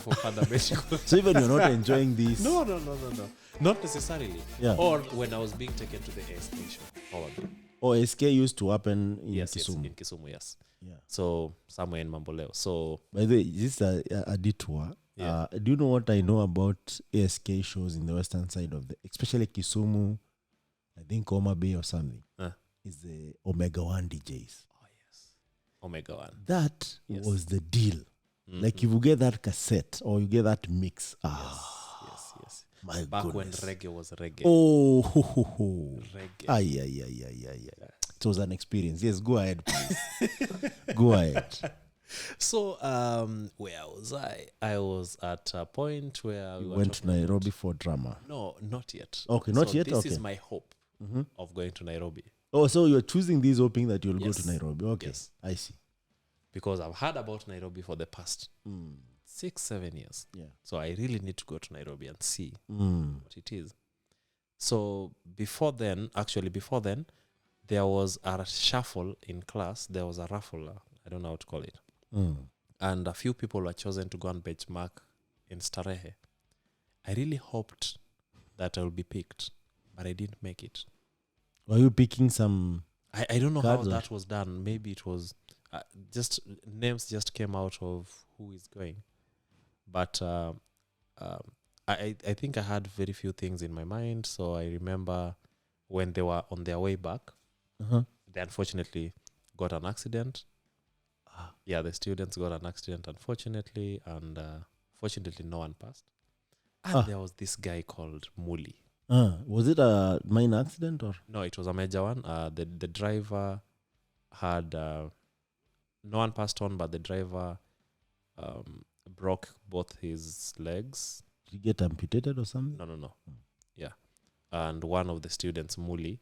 for further medical. So even you're not enjoying this. No. Not necessarily. Yeah. Or when I was being taken to the SK show, probably. Or SK used to happen in Yes, Kisumu. in Kisumu, yes. Yeah. So somewhere in Mamboleo. So By the way, this is a detour. Yeah. Do you know what I know about ASK shows in the western side of especially Kisumu, I think Homa Bay or something, is the Omega 1 DJs. Oh, yes. Omega 1. That Yes. was the deal. Mm-hmm. Like if you get that cassette or you get that mix, Yes. my Back goodness. when reggae was reggae. Oh, Reggae. Ay. It was an experience. Yes, go ahead, please. Go ahead. So, where was I? I was at a point where we You were went to talking Nairobi for drama. No, not yet. Okay, not yet? This Okay. is my hope of going to Nairobi. Oh, so you're choosing this hoping that you'll Yes. go to Nairobi. Okay, Yes. I see. Because I've heard about Nairobi for the past 6-7 years. Yeah. So I really need to go to Nairobi and see what it is. So before then, there was a shuffle in class. There was a raffle. I don't know how to call it. And a few people were chosen to go and benchmark in Starehe. I really hoped that I will be picked, but I didn't make it. Were you picking some? I don't know how cards or- that was done. Maybe it was just names just came out of who is going. But I think I had very few things in my mind. So I remember when they were on their way back, they unfortunately got an accident. Yeah, the students got an accident, unfortunately, and fortunately no one passed. And there was this guy called Muli. Was it a minor accident or? No, it was a major one. The driver had no one passed on, but the driver broke both his legs. Did you get amputated or something? No. Yeah, and one of the students, Muli,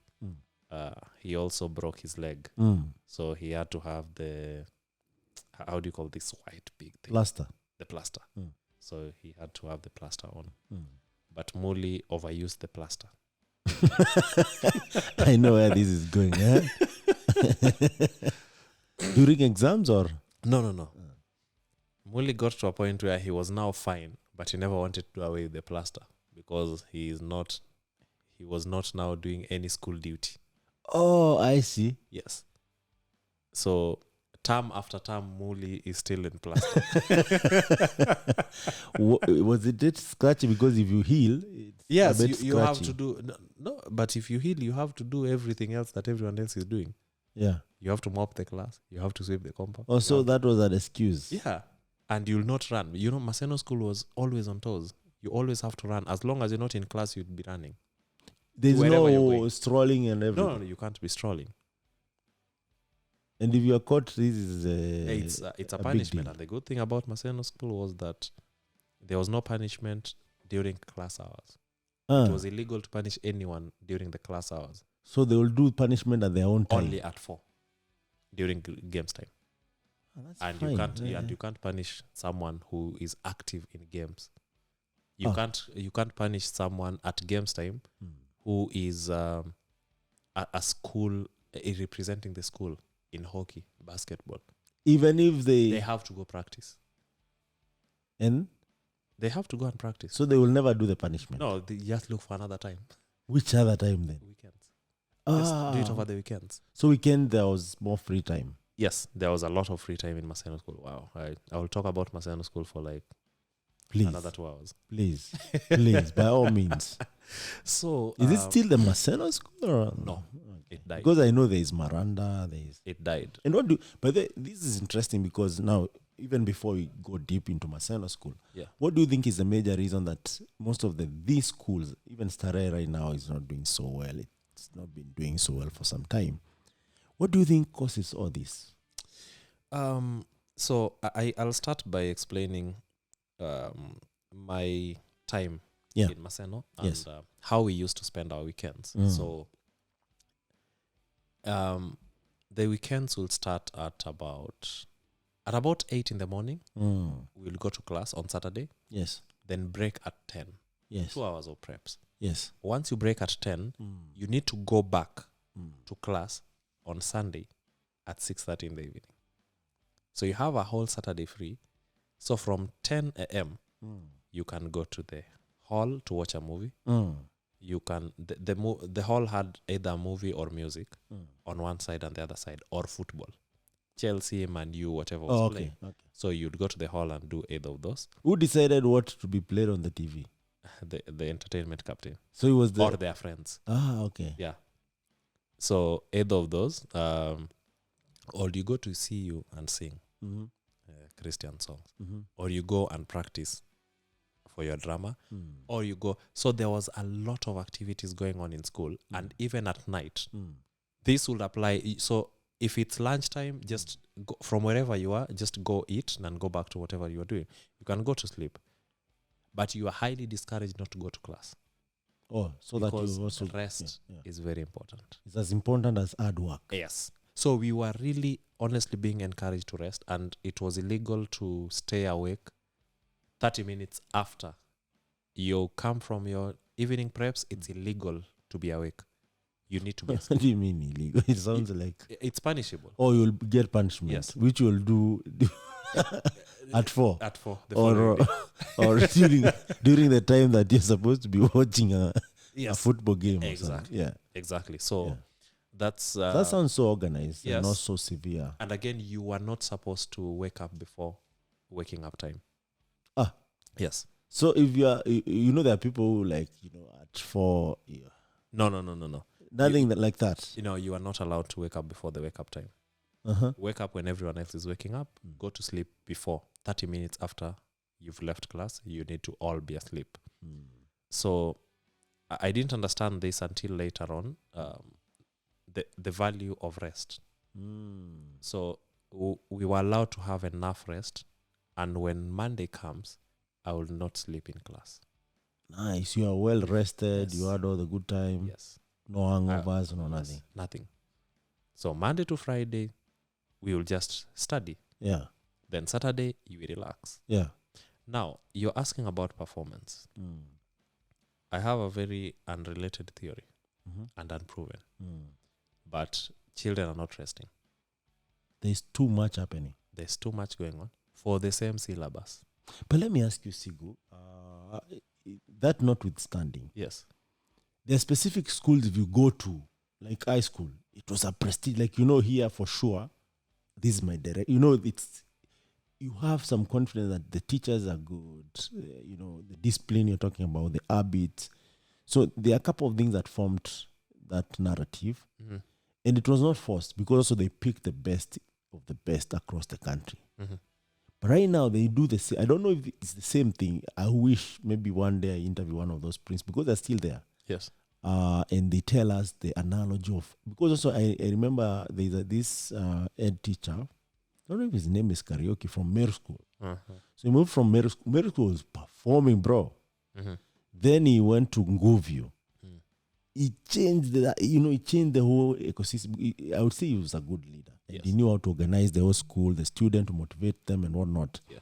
he also broke his leg. So he had to have the, how do you call this white big thing? Plaster. The plaster. So he had to have the plaster on. But Muli overused the plaster. I know where this is going. Eh? During exams or? No. Muli got to a point where he was now fine, but he never wanted to do away with the plaster because he was not now doing any school duty. Oh, I see. Yes. So term after term, Muli is still in plaster. Was it scratchy? Because if you heal, it's Yes, a bit you have scratchy. to do no. But if you heal, you have to do everything else that everyone else is doing. Yeah. You have to mop the class. You have to sweep the compound. Oh, so that was an excuse. Yeah, and you'll not run. You know, Maseno School was always on toes. You always have to run. As long as you're not in class, you'd be running. There's Wherever you're no going. strolling and everything. No, you can't be strolling. And if you are caught, this is It's a big punishment. deal. And the good thing about Maseno School was that there was no punishment during class hours. It was illegal to punish anyone during the class hours. So they will do punishment at their own time. Only at 4 during games time. That's And fine. you can't punish someone who is active in games. You can't punish someone at games time who is a school representing the school in hockey, basketball. Even if They they have to go practice. and They have to go and practice. so they will never do the punishment. No, they just look for another time. Which other time then? Weekends. Just do it over the weekends. So weekend there was more free time. Yes, there was a lot of free time in Maseno School. Wow. I will talk about Maseno School for like Please, another 2 hours. please, by all means. So Is it still the Maseno school or No, it died. Because I know there is Miranda, there is. It died. And this is interesting because now, even before we go deep into Maseno school, Yeah. what do you think is the major reason that most of these schools, even Starehe right now, is not doing so well? It's not been doing so well for some time. What do you think causes all this? So I'll start by explaining my time in Maseno and Yes. how we used to spend our weekends. So the weekends will start at about 8 in the morning. We'll go to class on Saturday, Yes. then break at 10. Yes. 2 hours of preps. Yes. Once you break at 10, you need to go back to class on Sunday at 6:30 in the evening. So you have a whole Saturday free. So from 10 a.m. You can go to the hall to watch a movie. Mm. You can the hall had either movie or music on one side and the other side, or football, Chelsea, Man U, whatever was playing. Okay. So you'd go to the hall and do either of those. Who decided what to be played on the TV? The entertainment captain So it was or their friends. Okay. Yeah. So either of those, or you go to see you and sing Christian songs, or you go and practice for your drama, or you go. So there was a lot of activities going on in school, and even at night, this would apply. So if it's lunchtime, just go from wherever you are, just go eat and go back to whatever you are doing. You can go to sleep, but you are highly discouraged not to go to class. Oh, so because that you also rest is very important. It's as important as hard work. Yes. So we were really honestly being encouraged to rest, and it was illegal to stay awake 30 minutes after you come from your evening preps. It's illegal to be awake. You need to be What do you mean illegal? It sounds like it's punishable. Oh, you'll get punishment. Yes. Which you'll do at 4. At 4. Or during the time that you're supposed to be watching a football game. Exactly. Exactly. So that's that sounds so organized yes. and not so severe. And again, you are not supposed to wake up before waking up time. Yes. So if you are, there are people who at 4. No. Nothing like that. You are not allowed to wake up before the wake up time. Wake up when everyone else is waking up. Go to sleep before 30 minutes after you've left class. You need to all be asleep. So I didn't understand this until later on. The value of rest. So we were allowed to have enough rest, and when Monday comes, I will not sleep in class. Nice. You are well rested. Yes. You had all the good time. Yes. No hangovers, no nothing. Yes, nothing. So Monday to Friday, we will just study. Yeah. Then Saturday, you will relax. Yeah. Now, you're asking about performance. I have a very unrelated theory and unproven. But children are not resting. There's too much happening. There's too much going on for the same syllabus. But let me ask you, Sigu, that notwithstanding, Yes. there are specific schools if you go to, like high school, it was a prestige. Like, here for sure, this is my direct. You have some confidence that the teachers are good, the discipline you're talking about, the habits. So there are a couple of things that formed that narrative. And it was not forced because also they picked the best of the best across the country. But right now they do the same. I don't know if it's the same thing. I wish maybe one day I interview one of those principals because they're still there. Yes. And they tell us the analogy of, because also I remember there's this ed teacher, I don't know if his name is Karaoke, from Meru School. So he moved from Meru School. Meru School was performing, bro. Then he went to Nguvio. He changed the whole ecosystem. I would say he was a good leader. And he knew how to organize the whole school, the student, to motivate them and whatnot. Yeah.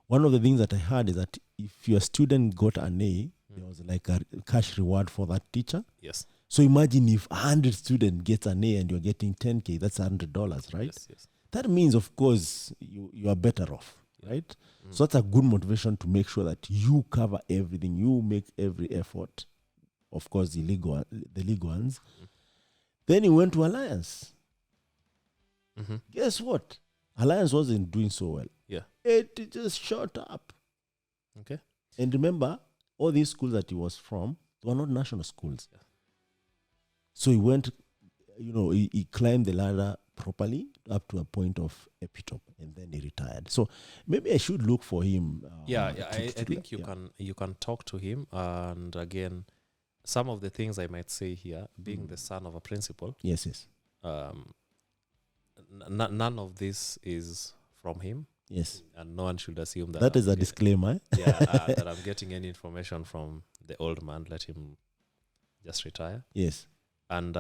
One of the things that I heard is that if your student got an A, there was like a cash reward for that teacher. Yes. So imagine if 100 students get an A and you're getting 10K, that's $100, right? Yes. That means, of course, you are better off, right? So that's a good motivation to make sure that you cover everything. You make every effort. Of course, the league ones. Then he went to Alliance. Guess what? Alliance wasn't doing so well. Yeah. It just shot up. Okay. And remember, all these schools that he was from, they were not national schools. Yeah. So he went, he climbed the ladder properly up to a point of epitome, and then he retired. So maybe I should look for him. I think you can talk to him. And again, some of the things I might say here, being the son of a principal. Yes. None of this is from him. Yes. And no one should assume that. That is a disclaimer. That I'm getting any information from the old man. Let him just retire. Yes. And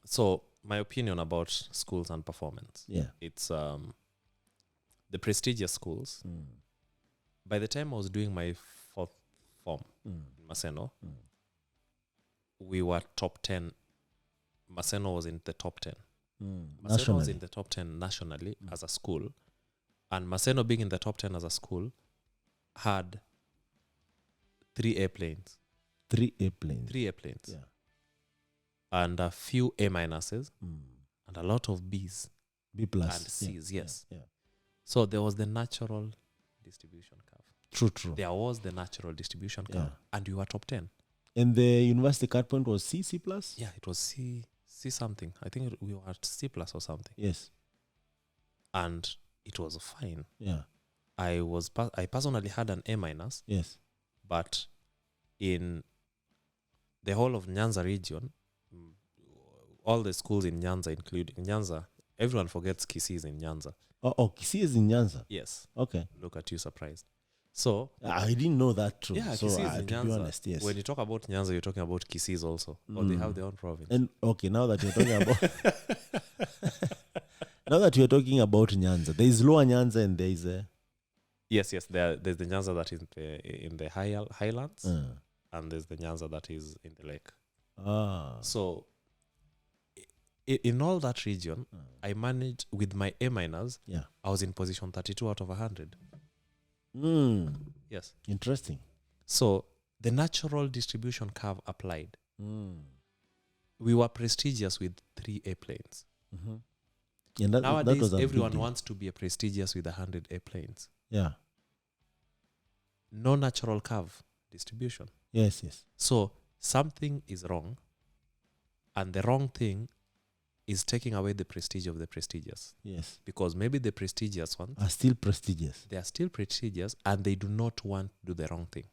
so my opinion about schools and performance. Yeah. It's the prestigious schools. By the time I was doing my fourth form in Maseno, we were top 10. Maseno was in the top 10. Maseno was in the top 10 nationally as a school. And Maseno being in the top 10 as a school, had 3 airplanes. 3 airplanes. 3 airplanes. Yeah. And a few A minuses Mm. and a lot of Bs B plus. and Cs. Yes. Yeah. So there was the natural distribution curve. True. There was the natural distribution curve, Yeah. and we were top 10. And the university cut point was C plus? Yeah, it was C something. I think we were at C plus or something. Yes. And it was fine. Yeah. I personally had an A minus, Yes. but in the whole of Nyanza region, all the schools in Nyanza, including Nyanza, everyone forgets Kisii is in Nyanza. Oh, Kisii is in Nyanza. Yes. Okay. Look at you, surprised. So I didn't know that too. yeah, so Kisii is to in be Nyanza. honest, yes. When you talk about Nyanza, you're talking about Kisii also, or they have their own province. And okay, now that you're talking about Nyanza, there is Lower Nyanza and there is a Yes. There's the Nyanza that is in the highlands, and there's the Nyanza that is in the lake. So in all that region, I managed with my A minus. Yeah. I was in position 32 out of 100. Yes. Interesting. So the natural distribution curve applied. We were prestigious with 3 airplanes. Mm-hmm. And that Nowadays, was a big everyone deal. wants to be a prestigious with 100 airplanes. Yeah. No natural curve distribution. Yes. So something is wrong, and the wrong thing is taking away the prestige of the prestigious. Yes. Because maybe the prestigious ones Are still prestigious. they are still prestigious, and they do not want to do the wrong thing.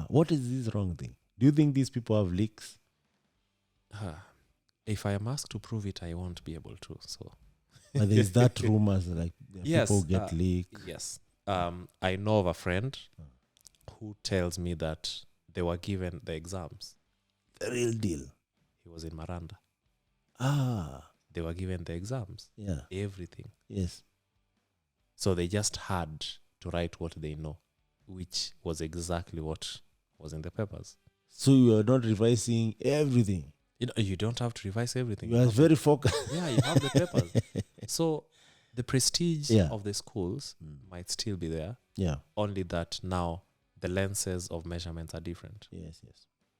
What is this wrong thing? Do you think these people have leaks? If I am asked to prove it, I won't be able to. So But there is that rumors like Yes, people get leak. yes. I know of a friend who tells me that they were given the exams. The real deal. He was in Maranda. They were given the exams. Yeah. Everything. Yes. So they just had to write what they know, which was exactly what was in the papers. So you are not revising everything. You don't have to revise everything. You are very focused. Yeah, you have the papers. So the prestige Yeah. of the schools might still be there. Yeah. Only that now the lenses of measurements are different. Yes.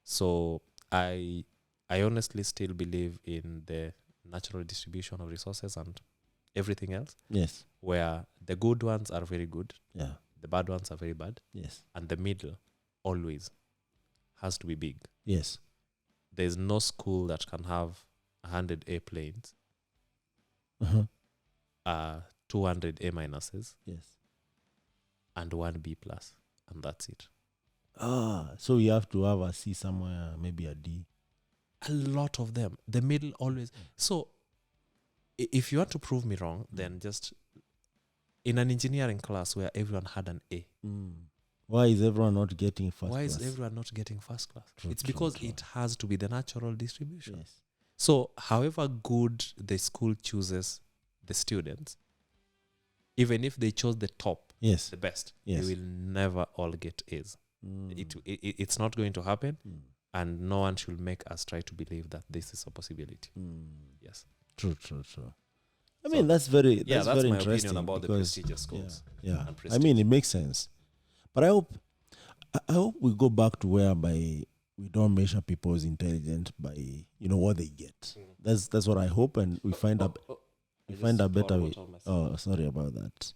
So I honestly still believe in the natural distribution of resources and everything else, Yes. where the good ones are very good, Yeah. the bad ones are very bad, Yes. and the middle always has to be big. Yes. There's no school that can have 100 airplanes, Uh-huh. 200 A minuses, Yes. and 1 B plus, and that's it. So you have to have a C somewhere, maybe a D. A lot of them. The middle always. So if you want to prove me wrong, then just in an engineering class where everyone had an A, Why is everyone not getting first why class? is everyone not getting first class? True, It's true, because true. it has to be the natural distribution. Yes. So however good the school chooses the students, even if they chose the top, Yes. the best, Yes. they will never all get A's. It's not going to happen, and no one should make us try to believe that this is a possibility. Yes. True. I mean, that's very Yeah, that's very my interesting opinion about the because- prestigious schools. Yeah. and I prestige. mean, it makes sense. But I hope we go back to whereby we don't measure people's intelligence by what they get. That's what I hope, and we find a better way. Oh, sorry about that.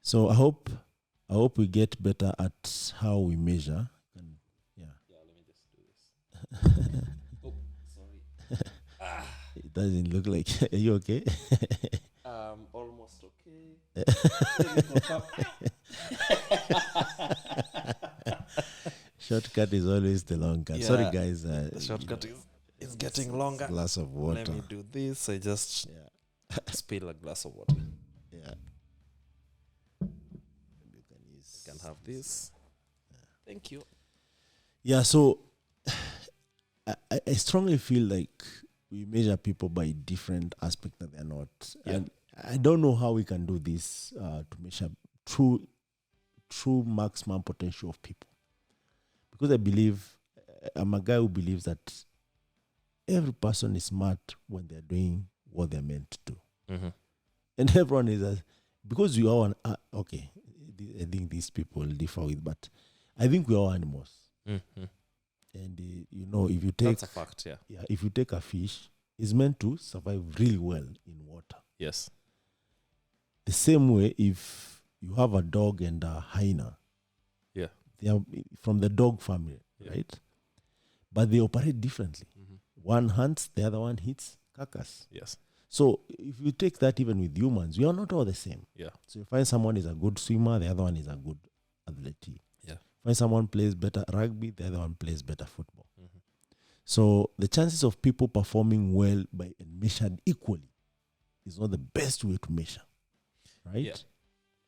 So I hope we get better at how we measure. And yeah. Yeah, let me just do this. Oh, sorry. It doesn't look like. Are you okay? Almost okay. Shortcut is always the long cut. Yeah, Sorry, guys. The shortcut is getting longer. Glass of water. Let me do this. I just spill a glass of water. Yeah. You can have this. Thank you. Yeah, so I strongly feel like we measure people by different aspects that they're not. Yeah. And I don't know how we can do this to measure true maximum potential of people. Because I believe, I'm a guy who believes that every person is smart when they're doing what they're meant to do. Mm-hmm. And everyone is, because you are okay, I think these people differ with, but I think we're all animals. Mm-hmm. And if you take That's a fact, yeah. if you take a fish, it's meant to survive really well in water. Yes. The same way, if you have a dog and a hyena, Yeah. they are from the dog family, Yeah. right? But they operate differently. Mm-hmm. One hunts, the other one hits carcass. Yes. So if you take that even with humans, we are not all the same. Yeah. So you find someone is a good swimmer, the other one is a good athlete. Yeah. Find someone plays better rugby, the other one plays better football. Mm-hmm. So the chances of people performing well by and measured equally is not the best way to measure, right? Yeah.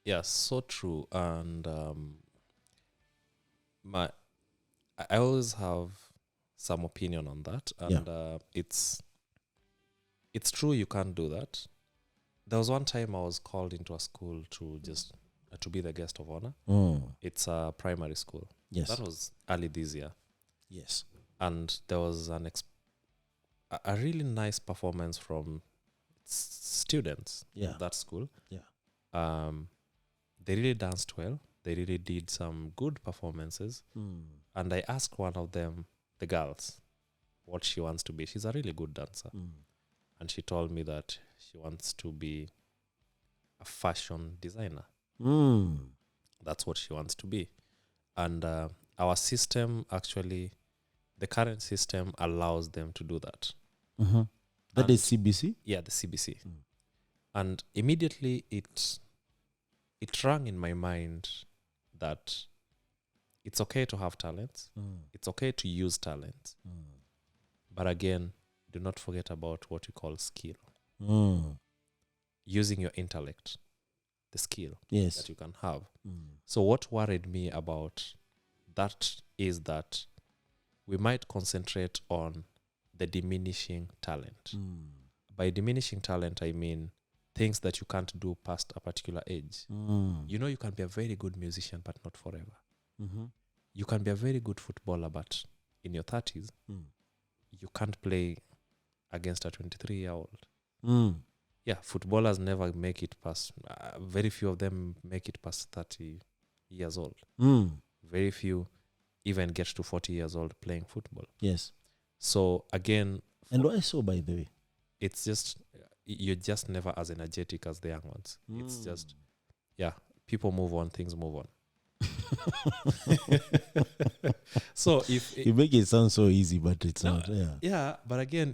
Yeah, so true. And I always have some opinion on that, and it's true you can't do that. There was one time I was called into a school to just to be the guest of honor. It's a primary school. Yes. That was early this year. Yes. And there was a really nice performance from students Yeah. at that school. Yeah. They really danced well. They really did some good performances. And I asked one of them, the girls, what she wants to be. She's a really good dancer. And she told me that she wants to be a fashion designer. That's what she wants to be. And our system, actually, the current system allows them to do that. That is CBC? Yeah, the CBC. And immediately it rang in my mind that it's okay to have talents. It's okay to use talents. But again, do not forget about what you call skill. Using your intellect, the skill that you can have. So what worried me about that is that we might concentrate on the diminishing talent. By diminishing talent, I mean things that you can't do past a particular age. You can be a very good musician, but not forever. You can be a very good footballer, but in your 30s, you can't play against a 23-year-old. Yeah, footballers never make it past, very few of them make it past 30 years old. Very few even get to 40 years old playing football. Yes. So again... And why so, by the way? It's just, you're just never as energetic as the young ones. It's just, people move on, things move on. So if... You make it sound so easy, but it's not. Yeah, but again,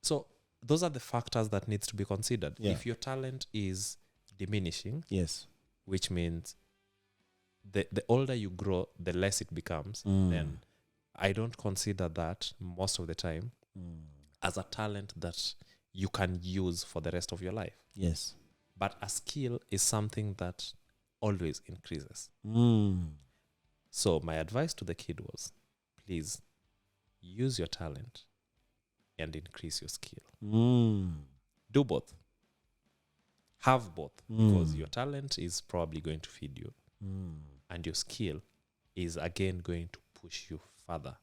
so those are the factors that needs to be considered. Yeah. If your talent is diminishing, yes, which means the older you grow, the less it becomes, then I don't consider that most of the time as a talent that you can use for the rest of your life. Yes. But a skill is something that always increases. So my advice to the kid was, please use your talent and increase your skill. Do both. Have both. Because your talent is probably going to feed you. And your skill is again going to push you further.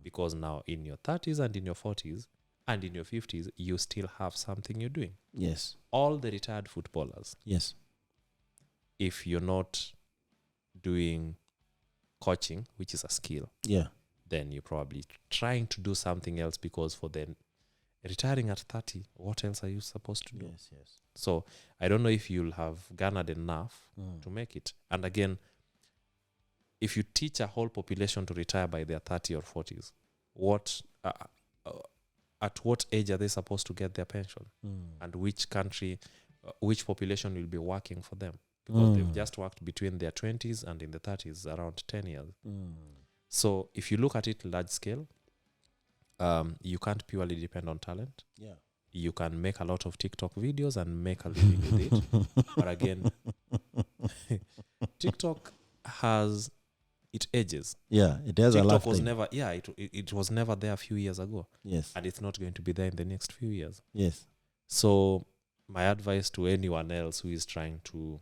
Because now in your 30s and in your 40s and in your 50s, you still have something you're doing. Yes. All the retired footballers. Yes. If you're not doing coaching, which is a skill, then you're probably trying to do something else, because for then retiring at 30, what else are you supposed to do? Yes. So I don't know if you'll have garnered enough to make it. And again, if you teach a whole population to retire by their 30 or 40s, at what age are they supposed to get their pension? And which country, which population will be working for them? Because they've just worked between their 20s and in the 30s, around 10 years. So if you look at it large scale, you can't purely depend on talent. Yeah. You can make a lot of TikTok videos and make a living with it. But again, TikTok has... it ages. Yeah, it has TikTok a lifetime. was never, it was never there a few years ago. Yes. And it's not going to be there in the next few years. Yes. So my advice to anyone else who is trying to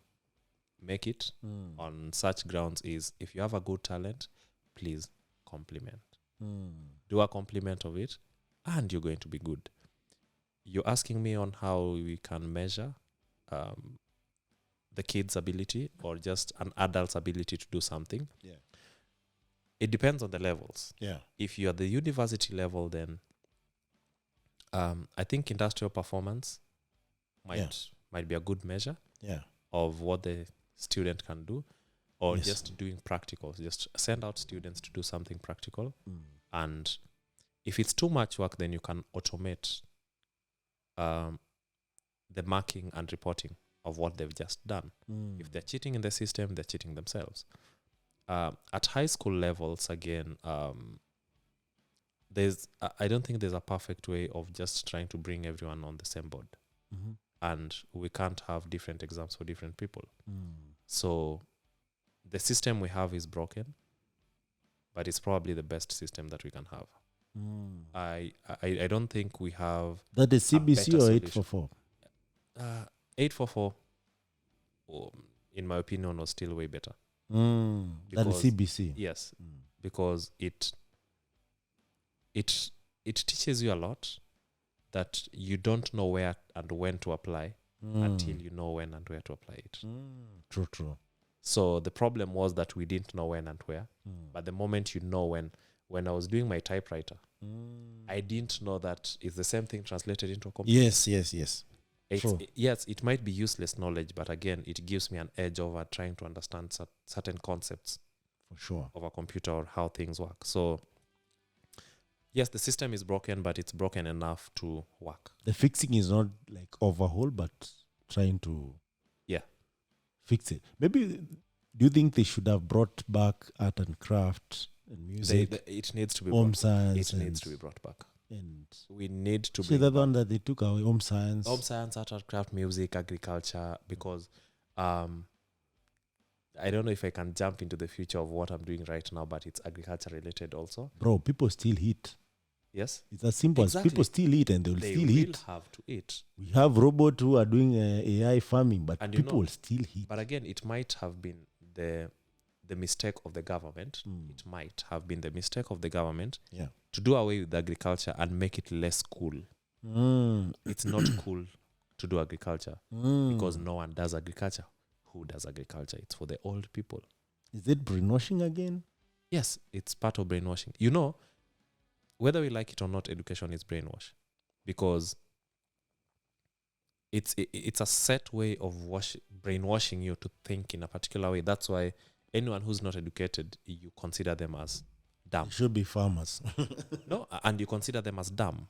make it on such grounds is, if you have a good talent, please compliment. Do a compliment of it, and you're going to be good. You're asking me on how we can measure. the kid's ability or just an adult's ability to do something. Yeah. It depends on the levels. Yeah. If you're at the university level, then I think industrial performance might be a good measure Yeah. of what the student can do, or Yes. just doing practicals. Just send out students to do something practical. Mm. And if it's too much work, then you can automate the marking and reporting of what they've just done. Mm. If they're cheating in the system, they're cheating themselves. At high school levels, again, I don't think there's a perfect way of just trying to bring everyone on the same board. Mhm. And we can't have different exams for different people. Mm. So the system we have is broken, but it's probably the best system that we can have. Mm. I don't think we have That is CBC better or solution. 844? 844, in my opinion, was still way better. That is Because- CBC. Yes, Mm. because it teaches you a lot that you don't know where and when to apply until you know when and where to apply it. True, true. So the problem was that we didn't know when and where. But the moment you know when I was doing my typewriter, I didn't know that it's the same thing translated into a computer. Yes. True. Yes, it might be useless knowledge, but again, it gives me an edge over trying to understand certain concepts For sure. of a computer or how things work. So yes, the system is broken, but it's broken enough to work. The fixing is not like overhaul, but trying to fix it. Maybe, do you think they should have brought back art and craft and music, It needs to be home brought, science? it needs to be brought back. And We need to see bring the back one that they took away, home science. home science, art and craft, music, agriculture, because I don't know if I can jump into the future of what I'm doing right now, but it's agriculture related also. Bro, people still eat. Yes, It's as simple Exactly. as people still eat and they will they still will eat. have to eat. We have robots who are doing AI farming, but And you people know- will still eat. But again, it might have been the mistake of the government. Mm. It might have been the mistake of the government Yeah. to do away with agriculture and make it less cool. It's not cool to do agriculture because no one does agriculture. Who does agriculture? It's for the old people. Is it brainwashing again? Yes, it's part of brainwashing. You know, whether we like it or not, education is brainwash because it's a set way of brainwashing you to think in a particular way. That's why anyone who's not educated, you consider them as dumb. They should be farmers. No, and you consider them as dumb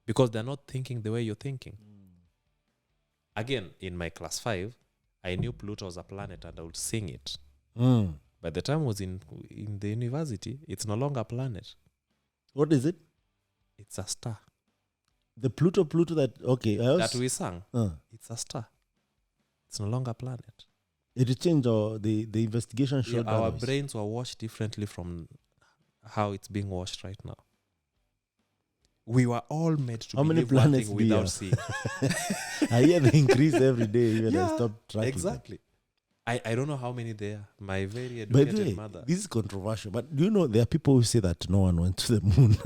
because they're not thinking the way you're thinking. Again, in my class 5, I knew Pluto was a planet and I would sing it. By the time I was in the university, it's no longer a planet. What is it? It's a star. The Pluto that, okay. That we sang. uh, It's a star. It's no longer a planet. it changed or the investigation Yeah, showed our otherwise. brains were washed differently from how it's being washed right now. We were all made to How many believe one planets thing do you without have? seeing. I hear they increase every day even I Yeah, stop tracking them. Exactly. I don't know how many there are. My very By the educated way, mother. this is controversial, but do you know there are people who say that no one went to the moon?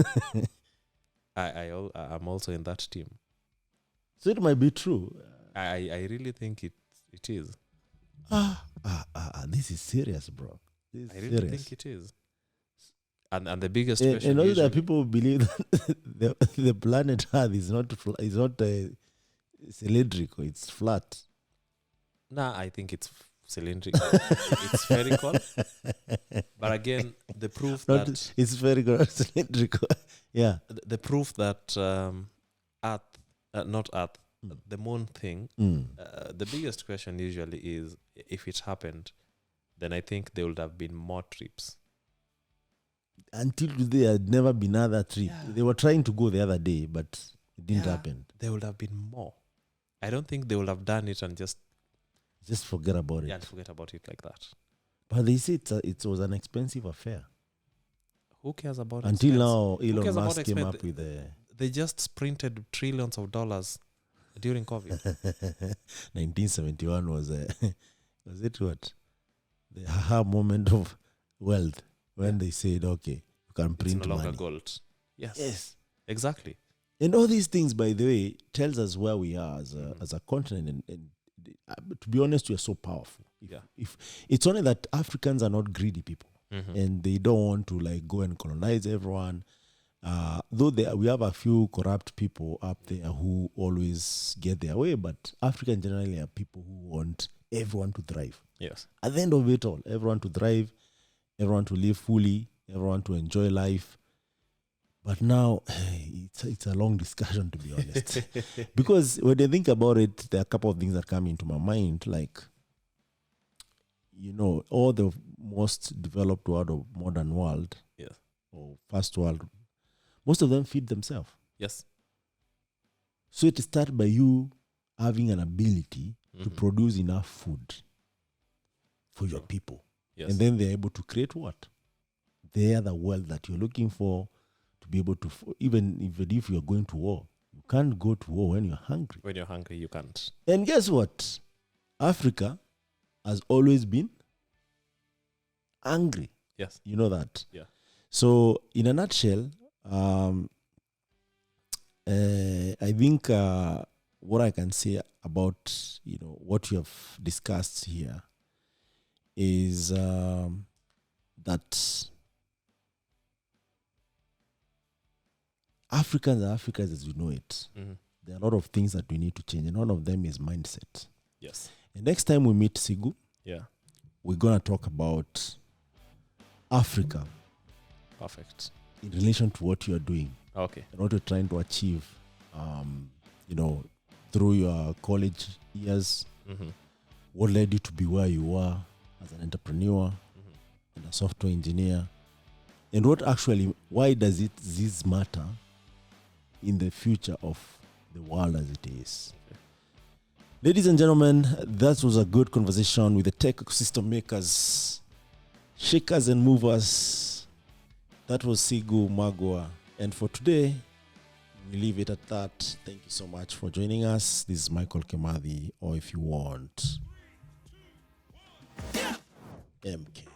I'm also in that team. So it might be true. I really think it is. This is serious, bro. This I is really serious. think it is. And the biggest And question also there are usually- people who believe that the planet Earth is not cylindrical, it's flat. Nah, I think it's cylindrical. It's spherical. But again, the proof Not, that it's very good, cylindrical. Yeah. the proof that Earth, not Earth, the moon thing. The biggest question usually is if it happened, then I think there would have been more trips. Until today, there had never been another trip. Yeah. They were trying to go the other day, but it didn't Yeah. happen. There would have been more. I don't think they would have done it and just Forget about it. forget about it like that. But they say it was an expensive affair. Who cares about Until expense? now, Elon cares about Musk came expense? up with the They just printed trillions of dollars during COVID. 1971 was was it what? The aha moment of wealth when they said, okay, you can It's print no longer money. gold. Yes. Yes. Exactly. And all these things, by the way, tells us where we are as a continent and to be honest, we are so powerful. If it's only that Africans are not greedy people, and they don't want to like go and colonize everyone. Though we have a few corrupt people up there who always get their way, but Africans generally are people who want everyone to thrive. Yes. At the end of it all, everyone to thrive, everyone to live fully, everyone to enjoy life. But now, it's a long discussion, to be honest. Because when I think about it, there are a couple of things that come into my mind, like, all the most developed world or modern world, or first world, most of them feed themselves. Yes. So it starts by you having an ability to produce enough food for your people. Yes. And then they're able to create what? They are the wealth that you're looking for to be able to, even if you're going to war, you can't go to war when you're hungry. When you're hungry, you can't. And guess what? Africa has always been hungry. Yes. You know that? Yeah. So in a nutshell, I think what I can say about what you have discussed here is that Africans are Africans as you know it. There are a lot of things that we need to change, and one of them is mindset. Yes. And next time we meet Sigu, we're gonna talk about Africa. Perfect. In relation to what you are doing. Okay. And what you're trying to achieve, through your college years. What led you to be where you are as an entrepreneur and a software engineer, and why does this matter in the future of the world as it is? Okay. Ladies and gentlemen, that was a good conversation with the tech ecosystem makers, shakers and movers. That was Sigu Magwa. And for today, we leave it at that. Thank you so much for joining us. This is Michael Kimathi, or if you want, MK.